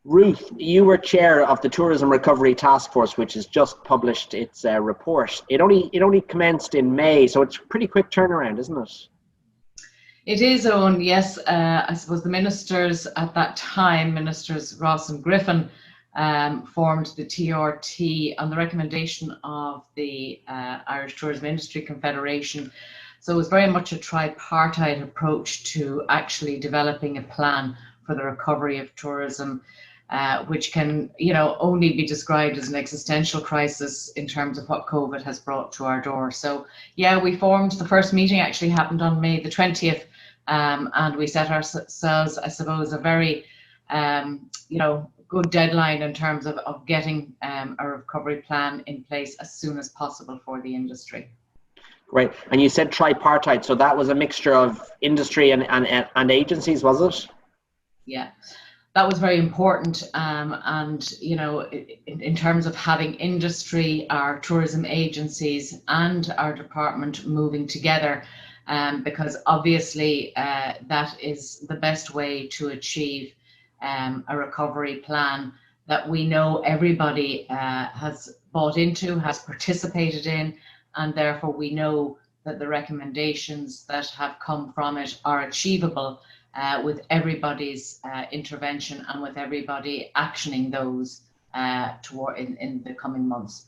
Ruth, you were chair of the Tourism Recovery Taskforce, which has just published its report. It only commenced in May, so it's a pretty quick turnaround, isn't it? It is, Owen, yes. I suppose the ministers at that time, Ministers Ross and Griffin, formed the TRT on the recommendation of the Irish Tourism Industry Confederation. So it was very much a tripartite approach to actually developing a plan for the recovery of tourism, which can, only be described as an existential crisis in terms of what COVID has brought to our door. So, yeah, we formed, the first meeting actually happened on May the 20th, and we set ourselves, I suppose, a very, good deadline in terms of getting a recovery plan in place as soon as possible for the industry. Great. And you said tripartite, so that was a mixture of industry and agencies, was it? Yeah, that was very important. And, in terms of having industry, our tourism agencies and our department moving together, because obviously that is the best way to achieve a recovery plan that we know everybody has bought into, has participated in, and therefore we know that the recommendations that have come from it are achievable with everybody's intervention and with everybody actioning those in the coming months.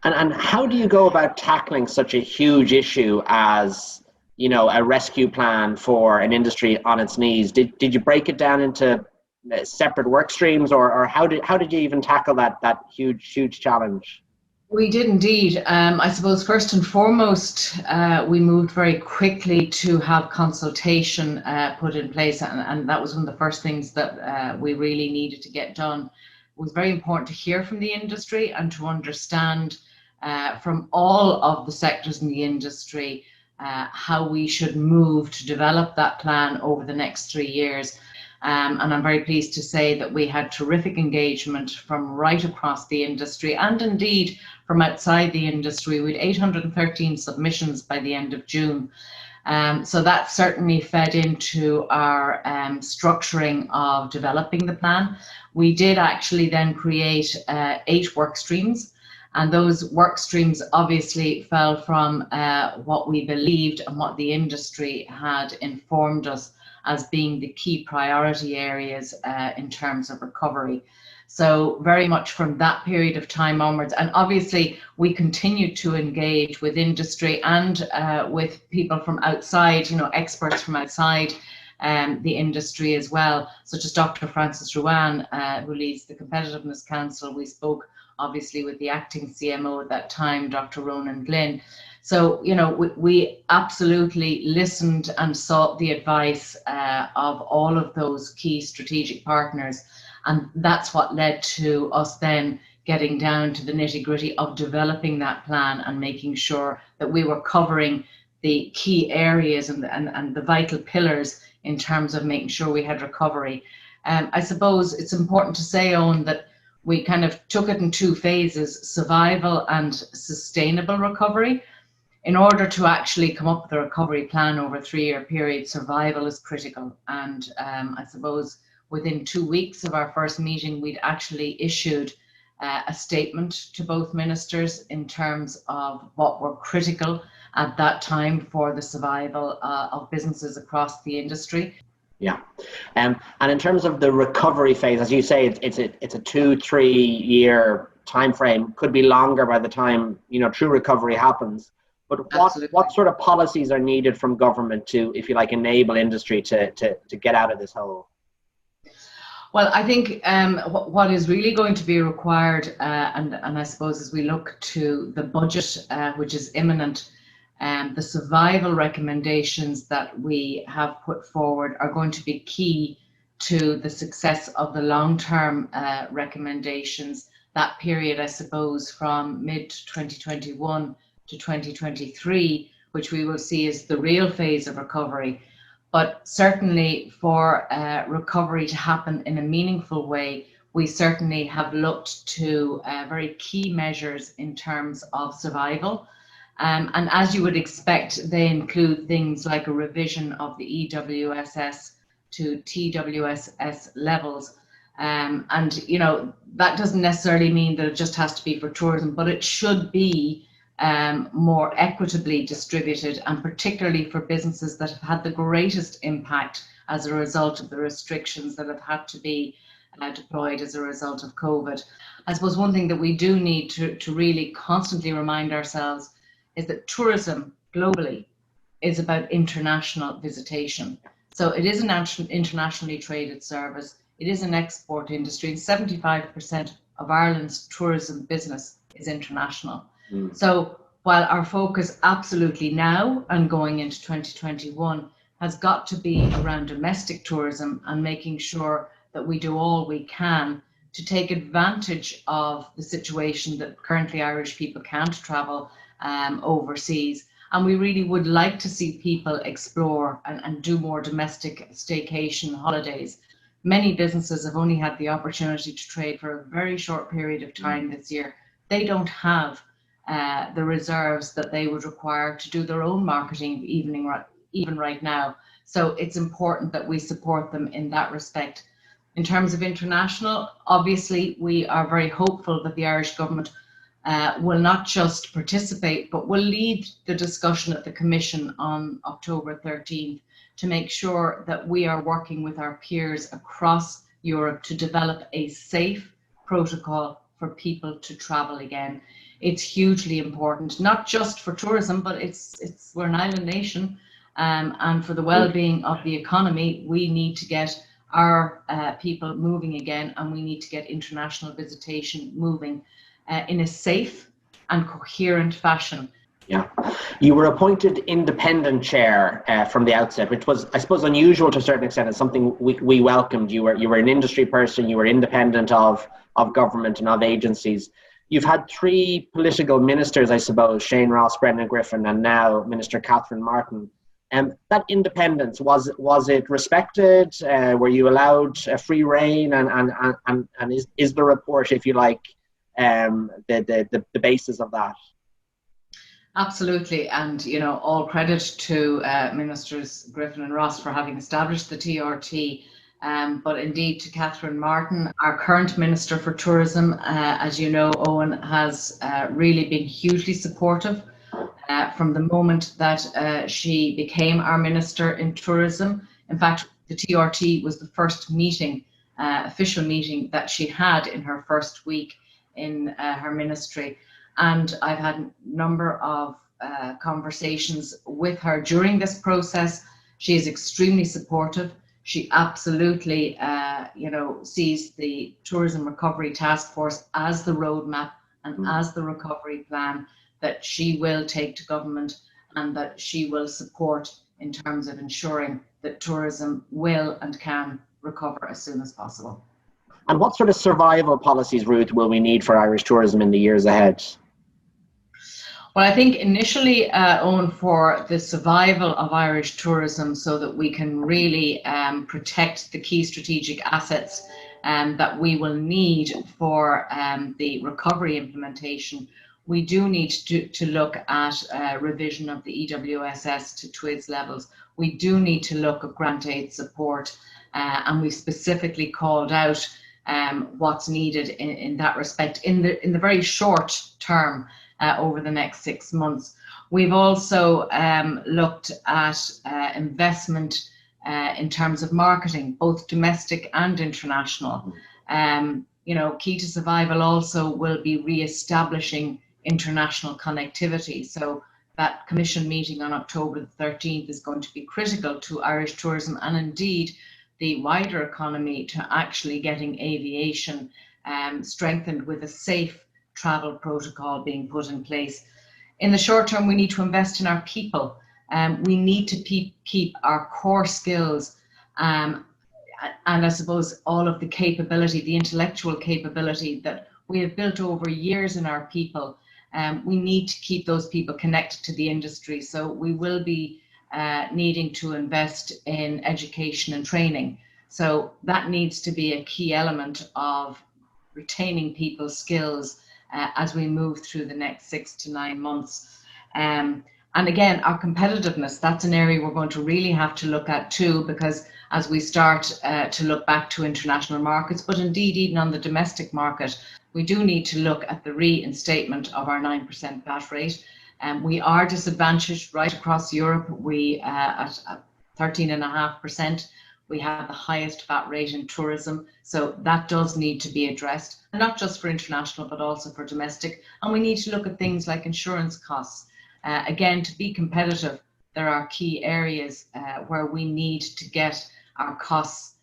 And how do you go about tackling such a huge issue as, a rescue plan for an industry on its knees? Did you break it down into separate work streams, or how did you even tackle that huge challenge? We did indeed. I suppose first and foremost, we moved very quickly to have consultation put in place, and that was one of the first things that we really needed to get done. It was very important to hear from the industry and to understand from all of the sectors in the industry how we should move to develop that plan over the next 3 years. And I'm very pleased to say that we had terrific engagement from right across the industry and indeed from outside the industry. We had 813 submissions by the end of June. So that certainly fed into our structuring of developing the plan. We did actually then create 8 work streams, and those work streams obviously fell from what we believed and what the industry had informed us as being the key priority areas in terms of recovery. So very much from that period of time onwards, and obviously we continued to engage with industry and with people from outside, experts from outside the industry as well, such as Dr. Francis Ruane, who leads the Competitiveness Council. We spoke obviously with the acting CMO at that time, Dr. Ronan Glynn. So, we absolutely listened and sought the advice of all of those key strategic partners. And that's what led to us then getting down to the nitty-gritty of developing that plan and making sure that we were covering the key areas and the vital pillars in terms of making sure we had recovery. I suppose it's important to say, Owen, that we kind of took it in 2 phases, survival and sustainable recovery. In order to actually come up with a recovery plan over a 3-year period, survival is critical. And I suppose within 2 weeks of our first meeting, we'd actually issued a statement to both ministers in terms of what were critical at that time for the survival of businesses across the industry. Yeah, and in terms of the recovery phase, as you say, it's a 2-3 year time frame. Could be longer by the time true recovery happens. But what sort of policies are needed from government to, if you like, enable industry to get out of this hole? Well, I think what is really going to be required, and I suppose as we look to the budget, which is imminent, the survival recommendations that we have put forward are going to be key to the success of the long-term recommendations. That period, I suppose, from mid-2021 to 2023, which we will see as the real phase of recovery. But certainly for recovery to happen in a meaningful way, we certainly have looked to very key measures in terms of survival. And as you would expect, they include things like a revision of the EWSS to TWSS levels, And, you know, that doesn't necessarily mean that it just has to be for tourism, but it should be more equitably distributed, and particularly for businesses that have had the greatest impact as a result of the restrictions that have had to be deployed as a result of COVID. I suppose one thing that we do need to really constantly remind ourselves is that tourism globally is about international visitation. So it is an internationally traded service. It is an export industry, and 75% of Ireland's tourism business is international. So while our focus absolutely now and going into 2021 has got to be around domestic tourism and making sure that we do all we can to take advantage of the situation that currently Irish people can't travel overseas. And we really would like to see people explore and do more domestic staycation holidays. Many businesses have only had the opportunity to trade for a very short period of time this year. They don't have the reserves that they would require to do their own marketing even right now. So it's important that we support them in that respect. In terms of international, obviously we are very hopeful that the Irish government will not just participate, but will lead the discussion at the Commission on October 13th to make sure that we are working with our peers across Europe to develop a safe protocol for people to travel again. It's hugely important, not just for tourism, but we're an island nation, and for the well-being of the economy, we need to get our people moving again, and we need to get international visitation moving in a safe and coherent fashion. Yeah, you were appointed independent chair from the outset, which was, I suppose, unusual to a certain extent. It's something we welcomed. You were an industry person. You were independent of government and of agencies. You've had three political ministers, I suppose: Shane Ross, Brendan Griffin, and now Minister Catherine Martin. That independence, was it respected? Were you allowed a free rein? And is the report, if you like, the basis of that? Absolutely, and you know, all credit to Ministers Griffin and Ross for having established the TRT, but indeed to Catherine Martin, our current Minister for Tourism. As you know, Owen has really been hugely supportive from the moment that she became our Minister in Tourism. In fact, the TRT was the first meeting, official meeting that she had in her first week in her ministry. And I've had a number of conversations with her during this process. She is extremely supportive. She absolutely, sees the Tourism Recovery Taskforce as the roadmap and as the recovery plan that she will take to government, and that she will support in terms of ensuring that tourism will and can recover as soon as possible. And what sort of survival policies, Ruth, will we need for Irish tourism in the years ahead? Well, I think initially, Owen, for the survival of Irish tourism, so that we can really protect the key strategic assets that we will need for the recovery implementation, we do need to look at revision of the EWSS to TWIS levels. We do need to look at grant aid support, and we specifically called out what's needed in that respect in the very short term. Over the next 6 months. We've also looked at investment in terms of marketing, both domestic and international. Key to survival also will be re-establishing international connectivity. So that Commission meeting on October the 13th is going to be critical to Irish tourism, and indeed the wider economy, to actually getting aviation strengthened with a safe travel protocol being put in place. In the short term, we need to invest in our people. We need to keep our core skills and I suppose all of the capability, the intellectual capability that we have built over years in our people. We need to keep those people connected to the industry. So we will be needing to invest in education and training. So that needs to be a key element of retaining people's skills as we move through the next 6 to 9 months. And again, our competitiveness, that's an area we're going to really have to look at too, because as we start to look back to international markets, but indeed even on the domestic market, we do need to look at the reinstatement of our 9% VAT rate. We are disadvantaged right across Europe. We at 13.5%. We have the highest VAT rate in tourism, so that does need to be addressed, and not just for international but also for domestic. And we need to look at things like insurance costs. Again, to be competitive, there are key areas where we need to get our costs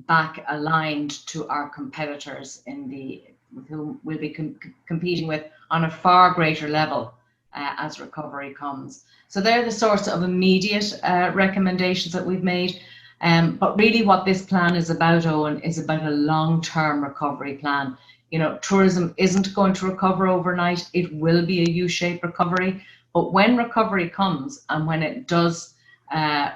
back aligned to our competitors with whom we'll be competing with on a far greater level as recovery comes. So they're the sorts of immediate recommendations that we've made. But really what this plan is about, Owen, is about a long-term recovery plan. You know, tourism isn't going to recover overnight. It will be a U-shaped recovery. But when recovery comes and when it does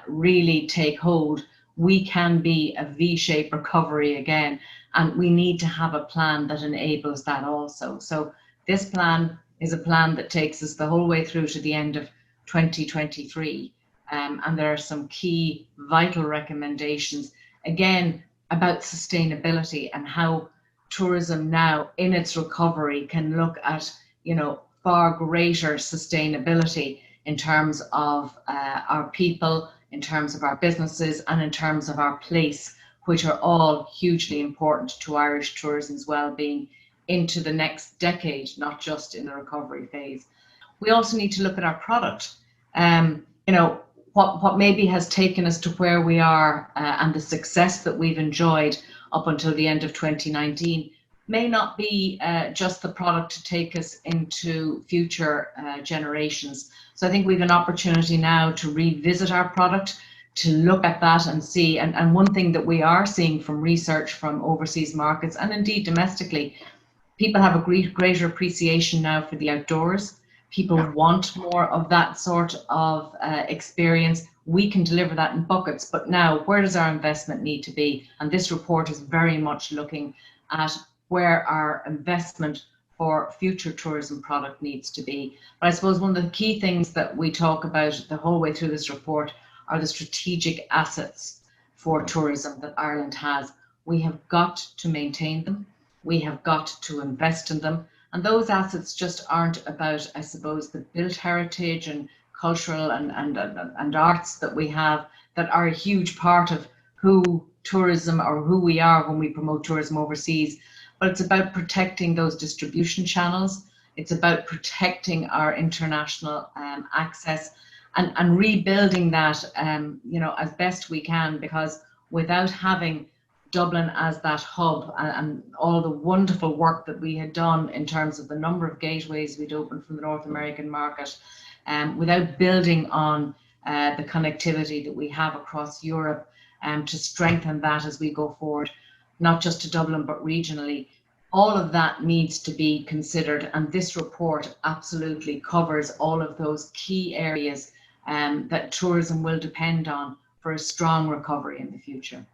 really take hold, we can be a V-shaped recovery again. And we need to have a plan that enables that also. So this plan is a plan that takes us the whole way through to the end of 2023. And there are some key vital recommendations, again, about sustainability and how tourism now in its recovery can look at, you know, far greater sustainability in terms of our people, in terms of our businesses, and in terms of our place, which are all hugely important to Irish tourism's well-being into the next decade, not just in the recovery phase. We also need to look at our product. You know, what maybe has taken us to where we are and the success that we've enjoyed up until the end of 2019 may not be just the product to take us into future generations. So I think we've an opportunity now to revisit our product, to look at that and see, and one thing that we are seeing from research from overseas markets and indeed domestically, people have a greater appreciation now for the outdoors. People want more of that sort of experience. We can deliver that in buckets, but now where does our investment need to be? And this report is very much looking at where our investment for future tourism product needs to be. But I suppose one of the key things that we talk about the whole way through this report are the strategic assets for tourism that Ireland has. We have got to maintain them. We have got to invest in them. And those assets just aren't about, I suppose, the built heritage and cultural and arts that we have that are a huge part of who tourism or who we are when we promote tourism overseas. But it's about protecting those distribution channels. It's about protecting our international access and rebuilding that, you know, as best we can, because without having Dublin as that hub and all the wonderful work that we had done in terms of the number of gateways we'd opened from the North American market, without building on the connectivity that we have across Europe to strengthen that as we go forward, not just to Dublin but regionally, all of that needs to be considered, and this report absolutely covers all of those key areas that tourism will depend on for a strong recovery in the future.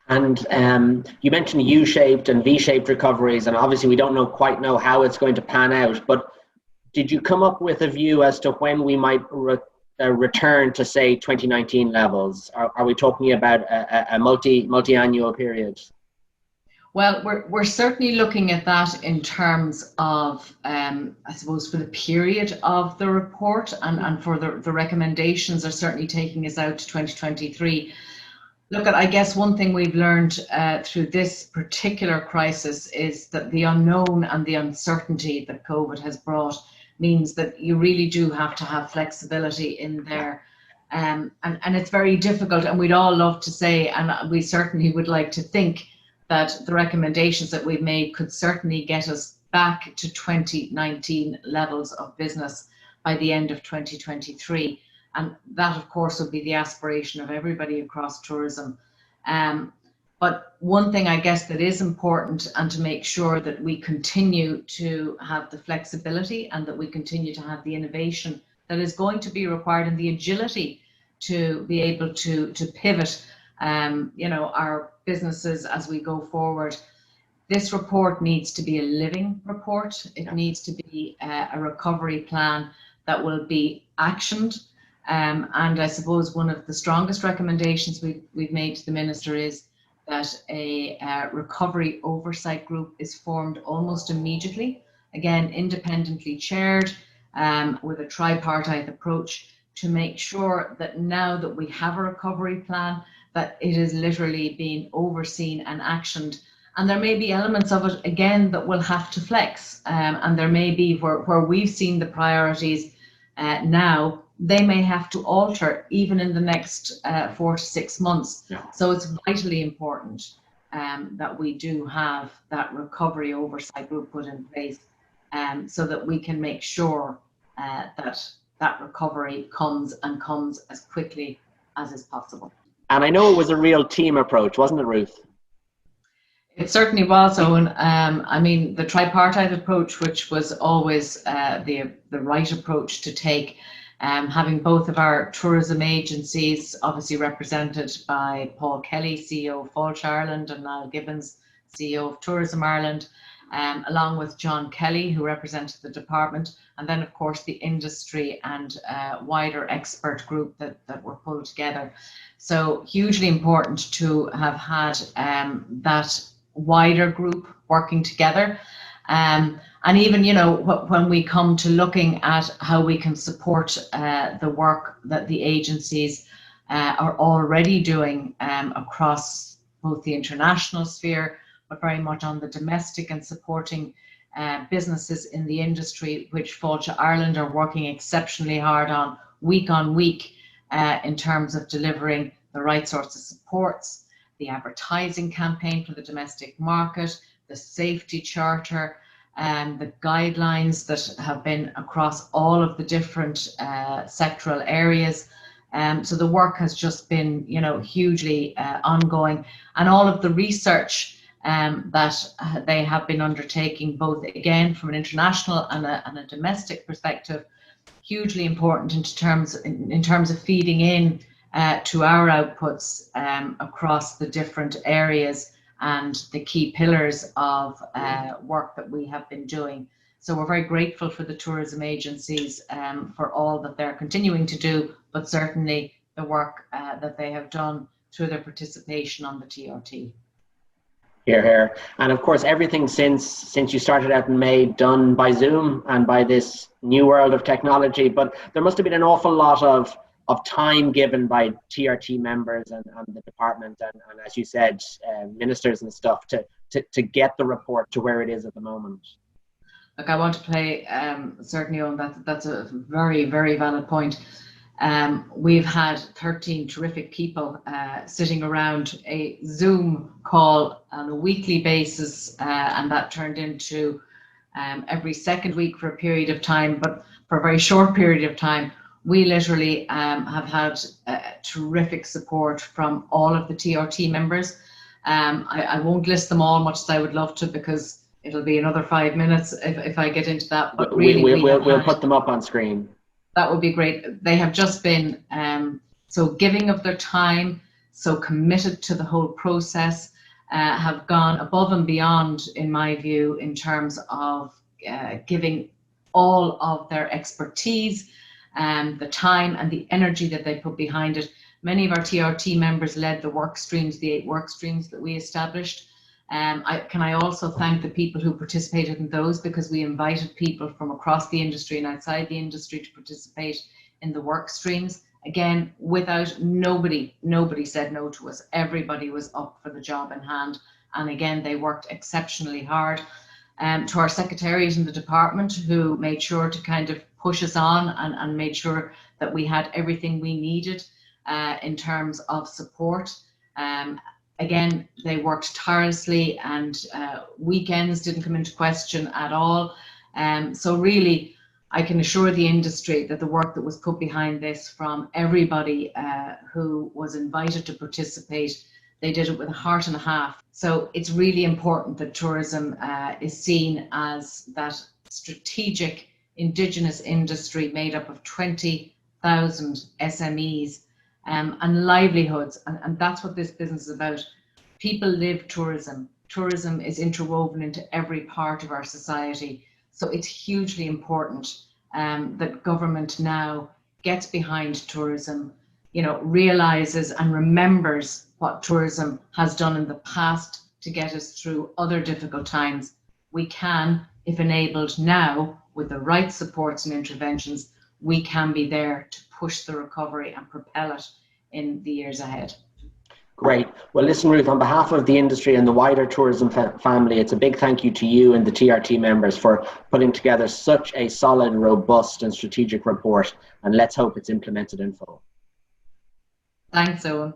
And you mentioned U-shaped and V-shaped recoveries, and obviously we don't quite know how it's going to pan out, but did you come up with a view as to when we might return to, say, 2019 levels? Are we talking about a multi-annual period? Well, we're certainly looking at that in terms of, I suppose, for the period of the report, and for the recommendations are certainly taking us out to 2023. Look, I guess one thing we've learned through this particular crisis is that the unknown and the uncertainty that COVID has brought means that you really do have to have flexibility in there. And it's very difficult, and we'd all love to say, and we certainly would like to think, that the recommendations that we've made could certainly get us back to 2019 levels of business by the end of 2023. And that, of course, would be the aspiration of everybody across tourism. But one thing, I guess, that is important, and to make sure that we continue to have the flexibility and that we continue to have the innovation that is going to be required, and the agility to be able to pivot you know, our businesses as we go forward. This report needs to be a living report. It needs to be a recovery plan that will be actioned. And I suppose one of the strongest recommendations we've made to the Minister is that a recovery oversight group is formed almost immediately, again, independently chaired, with a tripartite approach, to make sure that now that we have a recovery plan, that it is literally being overseen and actioned. And there may be elements of it, again, that will have to flex. And there may be where we've seen the priorities now, they may have to alter even in the next 4 to 6 months. Yeah. So it's vitally important that we do have that recovery oversight group put in place, so that we can make sure that recovery comes as quickly as is possible. And I know it was a real team approach, wasn't it, Ruth? It certainly was, Owen. I mean, the tripartite approach, which was always the right approach to take, having both of our tourism agencies, obviously represented by Paul Kelly, CEO of Fáilte Ireland, and Niall Gibbons, CEO of Tourism Ireland, along with John Kelly, who represented the department, and then, of course, the industry and wider expert group that were pulled together. So hugely important to have had that wider group working together. And even, you know, when we come to looking at how we can support the work that the agencies are already doing across both the international sphere, but very much on the domestic, and supporting businesses in the industry, which Fáilte Ireland are working exceptionally hard on week, in terms of delivering the right sorts of supports, the advertising campaign for the domestic market, the safety charter, and the guidelines that have been across all of the different sectoral areas. So the work has just been, you know, hugely ongoing, and all of the research that they have been undertaking, both again from an international and a domestic perspective, hugely important in terms of feeding in to our outputs across the different areas and the key pillars of work that we have been doing. So we're very grateful for the tourism agencies for all that they're continuing to do, but certainly the work that they have done through their participation on the TRT. Hear, hear. And of course, everything since you started out in May done by Zoom and by this new world of technology. But there must have been an awful lot of time given by TRT members and the department and as you said, ministers and stuff to get the report to where it is at the moment. Look, I want to play certainly on that. That's a very, very valid point. We've had 13 terrific people sitting around a Zoom call on a weekly basis, and that turned into every second week for a period of time, but for a very short period of time. We literally have had terrific support from all of the TRT members. I won't list them all, much as I would love to, because it'll be another 5 minutes if I get into that. But really, we'll put them up on screen. That would be great. They have just been so giving of their time, so committed to the whole process, have gone above and beyond, in my view, in terms of giving all of their expertise, the time and the energy that they put behind it. Many of our TRT members led the work streams, the 8 work streams that we established. I also thank the people who participated in those, because we invited people from across the industry and outside the industry to participate in the work streams. Again, without nobody said no to us. Everybody was up for the job in hand. And again, they worked exceptionally hard. To our secretariat in the department, who made sure to kind of push us on and made sure that we had everything we needed in terms of support. Again, they worked tirelessly, and weekends didn't come into question at all. So really, I can assure the industry that the work that was put behind this from everybody who was invited to participate, they did it with a heart and a half. So it's really important that tourism is seen as that strategic Indigenous industry made up of 20,000 SMEs and livelihoods. And that's what this business is about. People live tourism. Tourism is interwoven into every part of our society. So it's hugely important that government now gets behind tourism, realizes and remembers what tourism has done in the past to get us through other difficult times, we can, if enabled now with the right supports and interventions, we can be there to push the recovery and propel it in the years ahead. Great. Well, listen, Ruth, on behalf of the industry and the wider tourism family, it's a big thank you to you and the TRT members for putting together such a solid, robust and strategic report, and let's hope it's implemented in full. Thanks, Owen.